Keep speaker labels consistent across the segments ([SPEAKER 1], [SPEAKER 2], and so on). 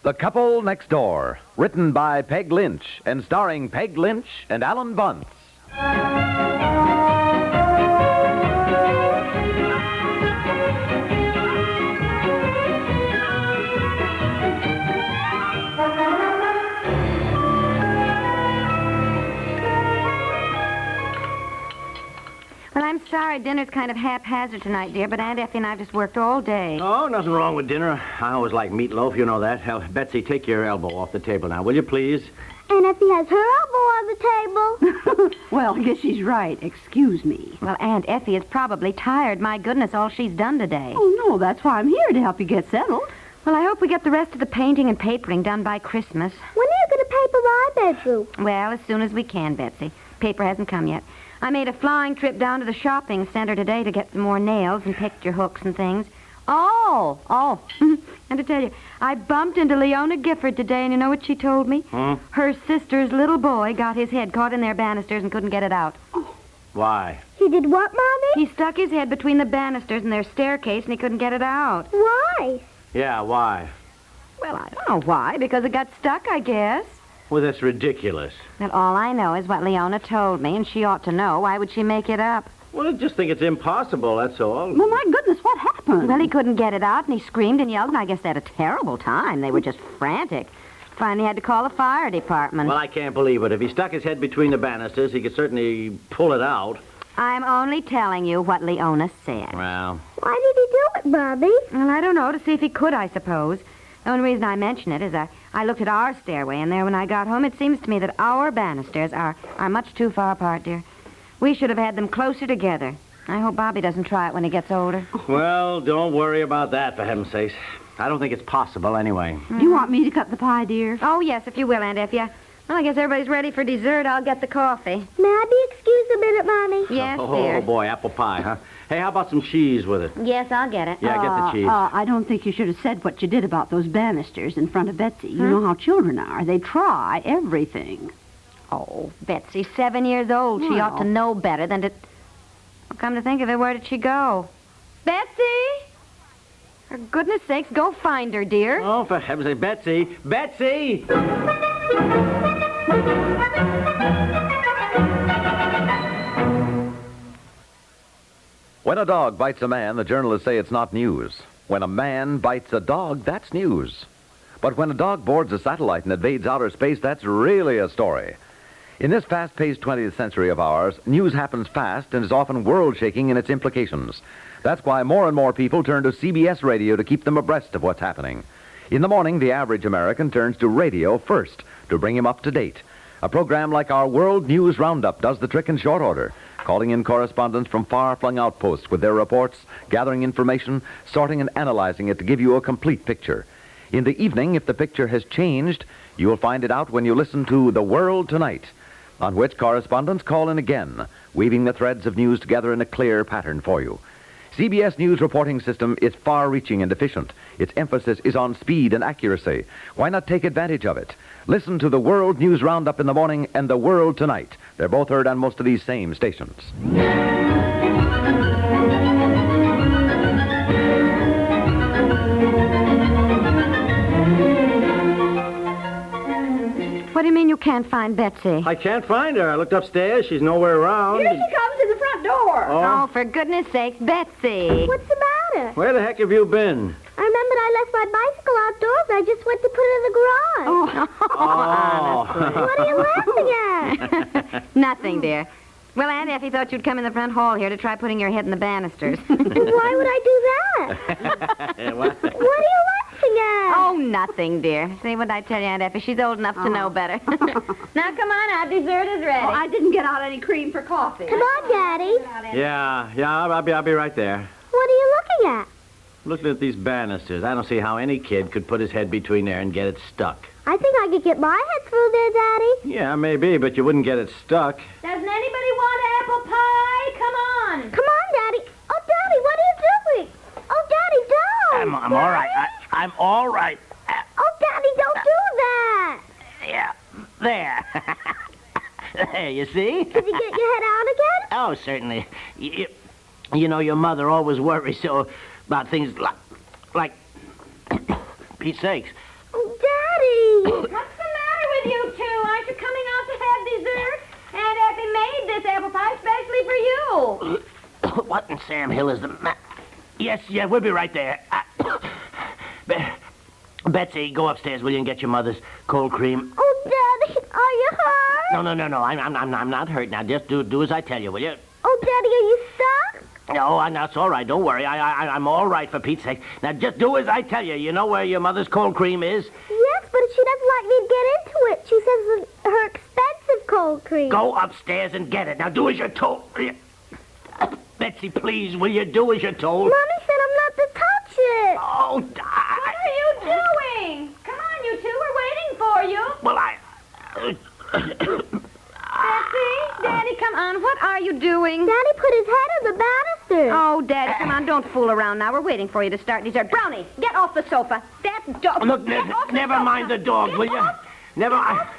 [SPEAKER 1] The Couple Next Door, written by Peg Lynch and starring Peg Lynch and Alan Bunce.
[SPEAKER 2] Well, I'm sorry. Dinner's kind of haphazard tonight, dear, but Aunt Effie and I've just worked all day.
[SPEAKER 3] Oh, nothing wrong with dinner. I always like meatloaf, you know that. Hell, Betsy, take your elbow off the table now, will you, please?
[SPEAKER 4] Aunt Effie has her elbow on the table.
[SPEAKER 5] Well, I guess she's right. Excuse me.
[SPEAKER 2] Well, Aunt Effie is probably tired. My goodness, all she's done today.
[SPEAKER 5] Oh, no, that's why I'm here, to help you get settled.
[SPEAKER 2] Well, I hope we get the rest of the painting and papering done by Christmas.
[SPEAKER 4] When are you going to paper my bedroom?
[SPEAKER 2] Well, as soon as we can, Betsy. Paper hasn't come yet. I made a flying trip down to the shopping center today to get some more nails and picture hooks and things. Oh. And to tell you, I bumped into Leona Gifford today, and you know what she told me? Her sister's little boy got his head caught in their banisters and couldn't get it out.
[SPEAKER 3] Why?
[SPEAKER 4] He did what, Mommy?
[SPEAKER 2] He stuck his head between the banisters and their staircase, and he couldn't get it out.
[SPEAKER 4] Why?
[SPEAKER 3] Yeah, why?
[SPEAKER 2] Well, I don't know why, because it got stuck, I guess.
[SPEAKER 3] Well, that's ridiculous.
[SPEAKER 2] Well, all I know is what Leona told me, and she ought to know. Why would she make it up?
[SPEAKER 3] Well, I just think it's impossible, that's all.
[SPEAKER 5] Well, my goodness, what happened?
[SPEAKER 2] Well, he couldn't get it out, and he screamed and yelled, and I guess they had a terrible time. They were just frantic. Finally had to call the fire department.
[SPEAKER 3] Well, I can't believe it. If he stuck his head between the banisters, he could certainly pull it out.
[SPEAKER 2] I'm only telling you what Leona said.
[SPEAKER 3] Well...
[SPEAKER 4] Why did he do it, Bobby?
[SPEAKER 2] Well, I don't know. To see if he could, I suppose. The only reason I mention it is I looked at our stairway, and there when I got home, it seems to me that our banisters are much too far apart, dear. We should have had them closer together. I hope Bobby doesn't try it when he gets older.
[SPEAKER 3] Well, don't worry about that, for heaven's sakes. I don't think it's possible, anyway.
[SPEAKER 5] Do you want me to cut the pie, dear?
[SPEAKER 2] Oh, yes, if you will, Aunt Effie. Well, I guess everybody's ready for dessert. I'll get the coffee.
[SPEAKER 4] May I be excused a minute, Mommy?
[SPEAKER 2] Yes,
[SPEAKER 3] Oh,
[SPEAKER 2] dear.
[SPEAKER 3] boy, apple pie, huh? Hey, how about some cheese with it?
[SPEAKER 2] Yes, I'll get it.
[SPEAKER 3] Yeah, get the cheese.
[SPEAKER 5] I don't think you should have said what you did about those banisters in front of Betsy. You know how children are. They try everything.
[SPEAKER 2] Oh, Betsy's 7 years old. She ought to know better than to... Well, come to think of it, where did she go? Betsy! For goodness sakes, go find her, dear.
[SPEAKER 3] Oh, for heaven's sake, Betsy! Betsy!
[SPEAKER 1] When a dog bites a man, the journalists say it's not news. When a man bites a dog, that's news. But when a dog boards a satellite and invades outer space, that's really a story. In this fast-paced 20th century of ours, news happens fast and is often world-shaking in its implications. That's why more and more people turn to CBS Radio to keep them abreast of what's happening. In the morning, the average American turns to radio first to bring him up to date. A program like our World News Roundup does the trick in short order, calling in correspondents from far-flung outposts with their reports, gathering information, sorting and analyzing it to give you a complete picture. In the evening, if the picture has changed, you will find it out when you listen to The World Tonight, on which correspondents call in again, weaving the threads of news together in a clear pattern for you. CBS News reporting system is far-reaching and efficient. Its emphasis is on speed and accuracy. Why not take advantage of it? Listen to the World News Roundup in the morning and The World Tonight. They're both heard on most of these same stations.
[SPEAKER 2] What do you mean you can't find Betsy?
[SPEAKER 3] I can't find her. I looked upstairs. She's nowhere around.
[SPEAKER 5] Here she comes in the front door.
[SPEAKER 2] Oh, for goodness sakes, Betsy.
[SPEAKER 4] What's the matter?
[SPEAKER 3] Where the heck have you been?
[SPEAKER 4] I remembered I left my bicycle outdoors. I just went to put it in the garage.
[SPEAKER 3] Oh.
[SPEAKER 4] What are you laughing at?
[SPEAKER 2] Nothing, dear. Well, Aunt Effie thought you'd come in the front hall here to try putting your head in the banisters.
[SPEAKER 4] Why would I do that? What are you laughing at?
[SPEAKER 2] Oh, nothing, dear. See what I tell you, Aunt Effie? She's old enough to know better. Now, come on out. Dessert is ready.
[SPEAKER 5] Oh, I didn't get out any cream for coffee.
[SPEAKER 4] Come on, Daddy.
[SPEAKER 3] Yeah, I'll be right there.
[SPEAKER 4] What are you looking at?
[SPEAKER 3] Looking at these banisters, I don't see how any kid could put his head between there and get it stuck.
[SPEAKER 4] I think I could get my head through there, Daddy.
[SPEAKER 3] Yeah, maybe, but you wouldn't get it stuck.
[SPEAKER 2] Doesn't anybody want apple pie? Come on.
[SPEAKER 4] Come on, Daddy. Oh, Daddy, what are you doing? Oh, Daddy, don't.
[SPEAKER 3] I'm all right. I'm all right.
[SPEAKER 4] Oh, Daddy, don't do that.
[SPEAKER 3] Yeah, there. There, you see?
[SPEAKER 4] Did you get your head out again?
[SPEAKER 3] Oh, certainly. You know, your mother always worries so about things like Pete's sakes.
[SPEAKER 4] Oh,
[SPEAKER 2] What's the matter with you two? Aren't you coming out to have dessert? Aunt Effie made this apple pie especially for you.
[SPEAKER 3] What in Sam Hill is the matter? Yes, we'll be right there. Betsy, go upstairs, will you, and get your mother's cold cream?
[SPEAKER 4] Oh, Daddy, are you hurt?
[SPEAKER 3] No. I'm not hurt. Now, just do as I tell you, will you?
[SPEAKER 4] Oh, Daddy, are you stuck?
[SPEAKER 3] No, that's all right. Don't worry. I'm all right, for Pete's sake. Now, just do as I tell you. You know where your mother's cold cream is?
[SPEAKER 4] Yes, but she doesn't like me to get into it. She says it's her expensive cold cream.
[SPEAKER 3] Go upstairs and get it. Now, do as you're told. Betsy, please, will you do as you're told?
[SPEAKER 4] Mommy said I'm not to touch it.
[SPEAKER 3] Oh,
[SPEAKER 2] What are you doing? Come on, you two. We're waiting for you.
[SPEAKER 3] Well,
[SPEAKER 2] Betsy, Daddy, come on. What are you doing?
[SPEAKER 4] Daddy put his head on the banister.
[SPEAKER 2] Oh, Daddy, come on. Don't fool around now. We're waiting for you to start dessert. Brownie, get off the sofa. That dog.
[SPEAKER 3] Look,
[SPEAKER 2] Get off the
[SPEAKER 3] never
[SPEAKER 2] sofa.
[SPEAKER 3] mind the dog,
[SPEAKER 2] Get
[SPEAKER 3] will you?
[SPEAKER 2] off.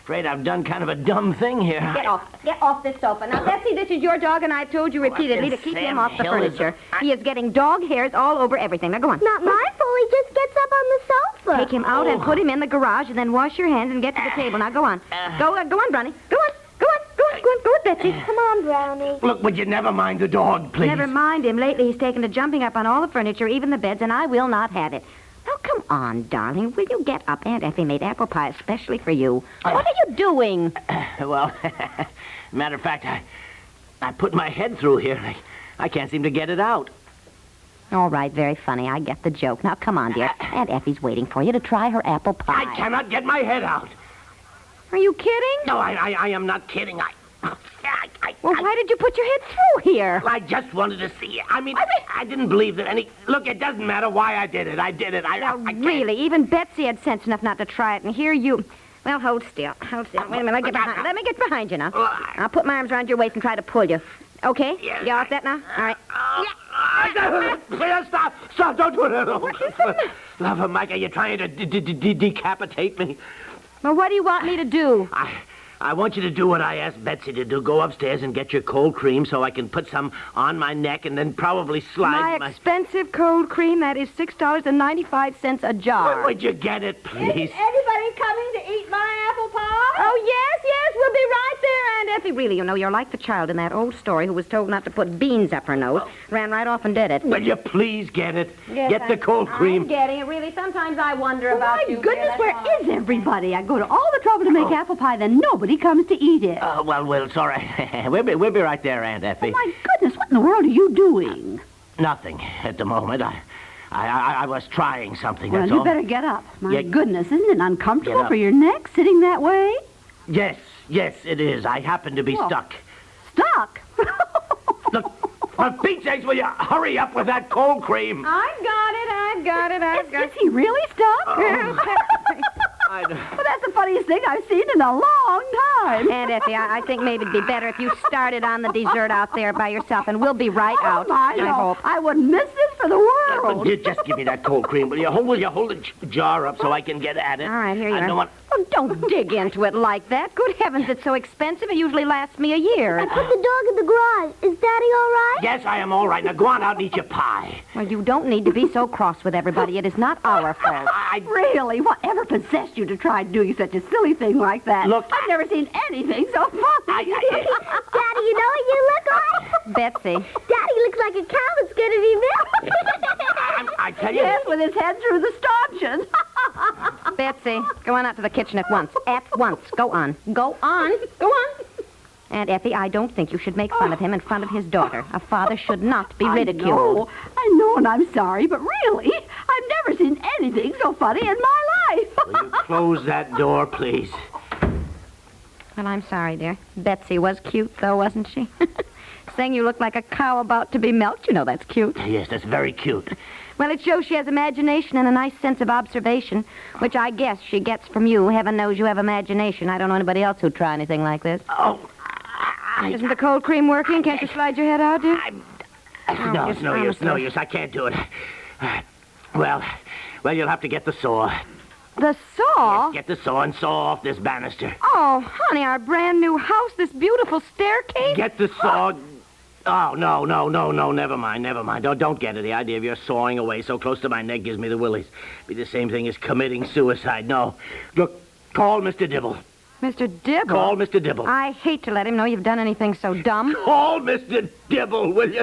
[SPEAKER 3] Afraid I've done kind of a dumb thing here.
[SPEAKER 2] Get off this sofa. Now, Betsy, this is your dog, and I've told you repeatedly to keep him off the furniture. He is getting dog hairs all over everything. Now, go on.
[SPEAKER 4] Not my fault. He just gets up on the sofa.
[SPEAKER 2] Take him out and put him in the garage, and then wash your hands and get to the table. Now, go on. Go on, Brownie. Go on, Betsy.
[SPEAKER 4] Come on, Brownie.
[SPEAKER 3] Look, would you never mind the dog, please?
[SPEAKER 2] Never mind him. Lately, he's taken to jumping up on all the furniture, even the beds, and I will not have it. Now, come on, darling. Will you get up? Aunt Effie made apple pie especially for you. What are you doing?
[SPEAKER 3] Well, matter of fact, I put my head through here. I can't seem to get it out.
[SPEAKER 2] All right, very funny. I get the joke. Now, come on, dear. Aunt Effie's waiting for you to try her apple pie.
[SPEAKER 3] I cannot get my head out.
[SPEAKER 2] Are you kidding?
[SPEAKER 3] No, I am not kidding.
[SPEAKER 2] Well, why did you put your head through here?
[SPEAKER 3] I just wanted to see it. I didn't believe that any... Look, it doesn't matter why I did it. I did it. I can't.
[SPEAKER 2] Really, even Betsy had sense enough not to try it, and here you... Well, hold still. Wait a minute. Let me get behind you now. I'll put my arms around your waist and try to pull you. Okay?
[SPEAKER 3] Yes,
[SPEAKER 2] You off that now? All right.
[SPEAKER 3] Stop, don't do it. What is it? Love of Mike, are you trying to decapitate me?
[SPEAKER 2] Well, what do you want me to do?
[SPEAKER 3] I want you to do what I asked Betsy to do. Go upstairs and get your cold cream so I can put some on my neck and then probably slide
[SPEAKER 2] My expensive cold cream, that is $6.95 a jar.
[SPEAKER 3] Would you get it, please?
[SPEAKER 2] Anybody coming to eat my apple pie? Oh, yes, we'll be right there, Aunt Effie. Really, you're like the child in that old story who was told not to put beans up her nose. Ran right off and did it.
[SPEAKER 3] Will you please get it?
[SPEAKER 2] Yes,
[SPEAKER 3] get the cold cream.
[SPEAKER 2] I'm getting it, really. Sometimes I wonder about
[SPEAKER 5] My
[SPEAKER 2] you.
[SPEAKER 5] goodness, where is everybody? I go to all the trouble to make apple pie, then nobody comes to eat it.
[SPEAKER 3] Well, it's all right. we'll be right there, Aunt Effie.
[SPEAKER 5] Oh, my goodness, what in the world are you doing?
[SPEAKER 3] Nothing at the moment. I was trying something,
[SPEAKER 5] Well,
[SPEAKER 3] that's
[SPEAKER 5] you
[SPEAKER 3] all.
[SPEAKER 5] better get up. My
[SPEAKER 3] Yeah.
[SPEAKER 5] goodness, isn't it uncomfortable
[SPEAKER 3] Get up.
[SPEAKER 5] for your neck sitting that way?
[SPEAKER 3] Yes, it is. I happen to be
[SPEAKER 5] Well.
[SPEAKER 3] stuck.
[SPEAKER 5] Stuck?
[SPEAKER 3] Look, for Pete's sakes, will you hurry up with that cold cream?
[SPEAKER 2] I've got it.
[SPEAKER 5] Is he really stuck? Well, that's the funniest thing I've seen in a long time.
[SPEAKER 2] Aunt Effie, I think maybe it'd be better if you started on the dessert out there by yourself, and we'll be right out.
[SPEAKER 5] I
[SPEAKER 2] hope.
[SPEAKER 5] I wouldn't miss this for the world.
[SPEAKER 3] Just give me that cold cream, will you? Will you hold the jar up so I can get at it?
[SPEAKER 2] All right, here you
[SPEAKER 3] I
[SPEAKER 2] are.
[SPEAKER 3] don't want...
[SPEAKER 2] Oh, don't dig into it like that. Good heavens, it's so expensive. It usually lasts me a year.
[SPEAKER 4] I put the dog in the garage. Is Daddy all right?
[SPEAKER 3] Yes, I am all right. Now go on out and eat your pie.
[SPEAKER 2] Well, you don't need to be so cross with everybody. It is not our fault.
[SPEAKER 5] Really? Whatever possessed you to try doing such a silly thing like that?
[SPEAKER 3] Look,
[SPEAKER 5] I've never seen anything so funny.
[SPEAKER 4] Daddy, you know what you look like?
[SPEAKER 2] Betsy.
[SPEAKER 4] Daddy looks like a cow that's going to be milked.
[SPEAKER 3] I tell you...
[SPEAKER 5] Yes, with his head through the stanchions.
[SPEAKER 2] Betsy, go on out to the kitchen at once. At once. Go on. Go on. Aunt Effie, I don't think you should make fun of him in front of his daughter. A father should not be ridiculed.
[SPEAKER 5] I know, and I'm sorry, but really, I've never seen anything so funny in my life.
[SPEAKER 3] Will you close that door, please?
[SPEAKER 2] Well, I'm sorry, dear. Betsy was cute, though, wasn't she? Saying you look like a cow about to be milked, you know that's cute.
[SPEAKER 3] Yes, that's very cute.
[SPEAKER 2] Well, it shows she has imagination and a nice sense of observation, which I guess she gets from you. Heaven knows you have imagination. I don't know anybody else who'd try anything like this.
[SPEAKER 3] Oh,
[SPEAKER 2] Isn't the cold cream working? Can't you slide your head out, dear?
[SPEAKER 3] No, it's no use. I can't do it. Well, you'll have to get the saw.
[SPEAKER 2] The saw?
[SPEAKER 3] Yes, get the saw and saw off this banister.
[SPEAKER 2] Oh, honey, our brand new house, this beautiful staircase.
[SPEAKER 3] Get the saw. Oh, no, never mind. Don't get it. The idea of your sawing away so close to my neck gives me the willies. Be the same thing as committing suicide. No. Look, call Mr. Dibble.
[SPEAKER 2] Mr. Dibble?
[SPEAKER 3] Call Mr. Dibble.
[SPEAKER 2] I hate to let him know you've done anything so dumb.
[SPEAKER 3] Call Mr. Dibble, will you?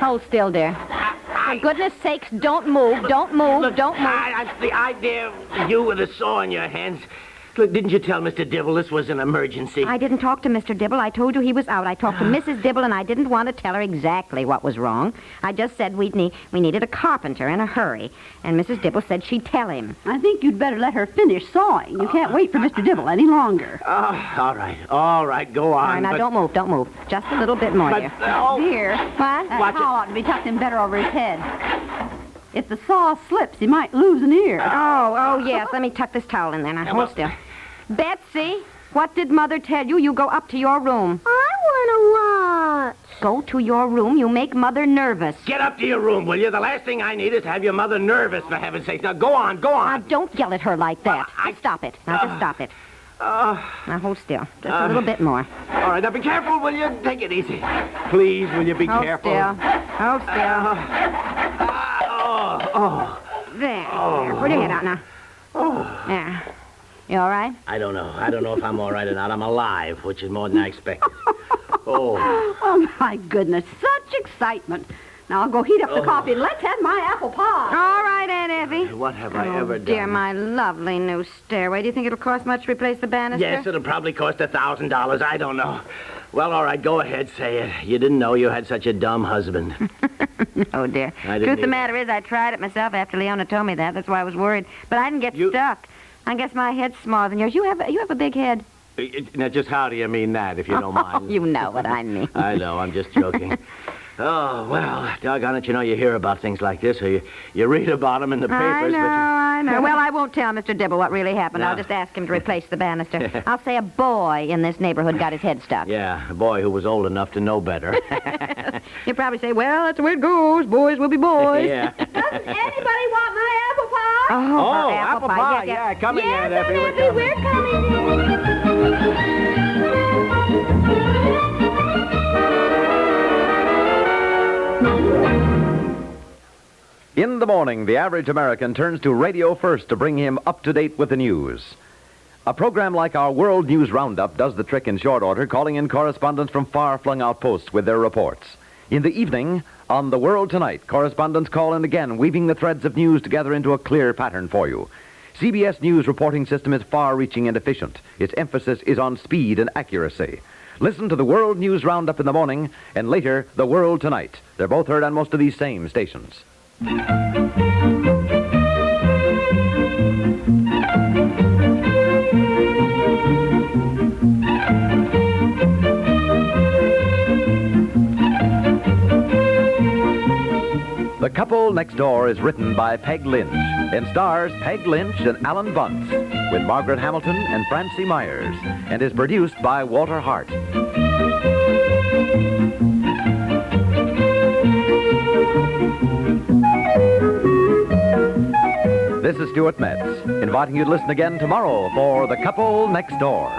[SPEAKER 2] Hold still, dear. For goodness sakes, don't move. Don't move.
[SPEAKER 3] Look,
[SPEAKER 2] Don't move.
[SPEAKER 3] The idea of you with a saw in your hands. Look, didn't you tell Mr. Dibble this was an emergency?
[SPEAKER 2] I didn't talk to Mr. Dibble. I told you he was out. I talked to Mrs. Dibble, and I didn't want to tell her exactly what was wrong. I just said we needed a carpenter in a hurry, and Mrs. Dibble said she'd tell him.
[SPEAKER 5] I think you'd better let her finish sawing. You can't wait for Mr. Dibble any longer.
[SPEAKER 3] All right, go on.
[SPEAKER 2] All right, now don't move. Just a little bit more, dear.
[SPEAKER 5] Dear,
[SPEAKER 2] What?
[SPEAKER 5] that how ought to be tucked in better over his head. If the saw slips, he might lose an ear.
[SPEAKER 2] Oh, yes. Let me tuck this towel in there now. Hold still. Betsy, what did Mother tell you? You go up to your room.
[SPEAKER 4] I want to watch.
[SPEAKER 2] Go to your room. You make Mother nervous.
[SPEAKER 3] Get up to your room, will you? The last thing I need is to have your mother nervous, for heaven's sake. Now, go on.
[SPEAKER 2] Now, don't yell at her like that. Just stop it. Now, just stop it. Now, hold still. Just a little bit more.
[SPEAKER 3] All right, now be careful, will you? Take it easy. Please, will you be careful?
[SPEAKER 2] Hold still. There. Put your head out now. There. You all right?
[SPEAKER 3] I don't know if I'm all right or not. I'm alive, which is more than I expected.
[SPEAKER 5] Oh, my goodness. Such excitement. Now, I'll go heat up the coffee. Let's have my apple pie.
[SPEAKER 2] All right, Aunt Effie.
[SPEAKER 3] What have I ever done?
[SPEAKER 2] Dear, my lovely new stairway. Do you think it'll cost much to replace the banister?
[SPEAKER 3] Yes, it'll probably cost $1,000. I don't know. Well, all right, go ahead, say it. You didn't know you had such a dumb husband.
[SPEAKER 2] Oh, dear.
[SPEAKER 3] I didn't
[SPEAKER 2] Truth of the matter is, I tried it myself after Leona told me that. That's why I was worried. But I didn't get stuck. I guess my head's smaller than yours. You have a big head.
[SPEAKER 3] Now, just how do you mean that, if you don't mind?
[SPEAKER 2] You know what I mean.
[SPEAKER 3] I know, I'm just joking. Oh, well, doggone it, you hear about things like this, or you read about them in the papers.
[SPEAKER 2] I know. Well, I won't tell Mr. Dibble what really happened.
[SPEAKER 3] No.
[SPEAKER 2] I'll just ask him to replace the banister. I'll say a boy in this neighborhood got his head stuck.
[SPEAKER 3] Yeah, a boy who was old enough to know better.
[SPEAKER 2] He'll probably say, well, that's the way it goes. Boys will be boys.
[SPEAKER 3] Yeah.
[SPEAKER 5] Doesn't anybody want my apple pie?
[SPEAKER 2] Oh,
[SPEAKER 3] apple pie.
[SPEAKER 2] Yes.
[SPEAKER 3] Yeah, coming,
[SPEAKER 5] Yes,
[SPEAKER 3] Aunt Effie.
[SPEAKER 5] Aunt Effie, we're coming.
[SPEAKER 1] In the morning, the average American turns to radio first to bring him up to date with the news. A program like our World News Roundup does the trick in short order, calling in correspondents from far-flung outposts with their reports. In the evening, on The World Tonight, correspondents call in again, weaving the threads of news together into a clear pattern for you. CBS News reporting system is far-reaching and efficient. Its emphasis is on speed and accuracy. Listen to the World News Roundup in the morning, and later, The World Tonight. They're both heard on most of these same stations. The Couple Next Door is written by Peg Lynch and stars Peg Lynch and Alan Bunce with Margaret Hamilton and Francie Myers and is produced by Walter Hart. This is Stuart Metz, inviting you to listen again tomorrow for The Couple Next Door.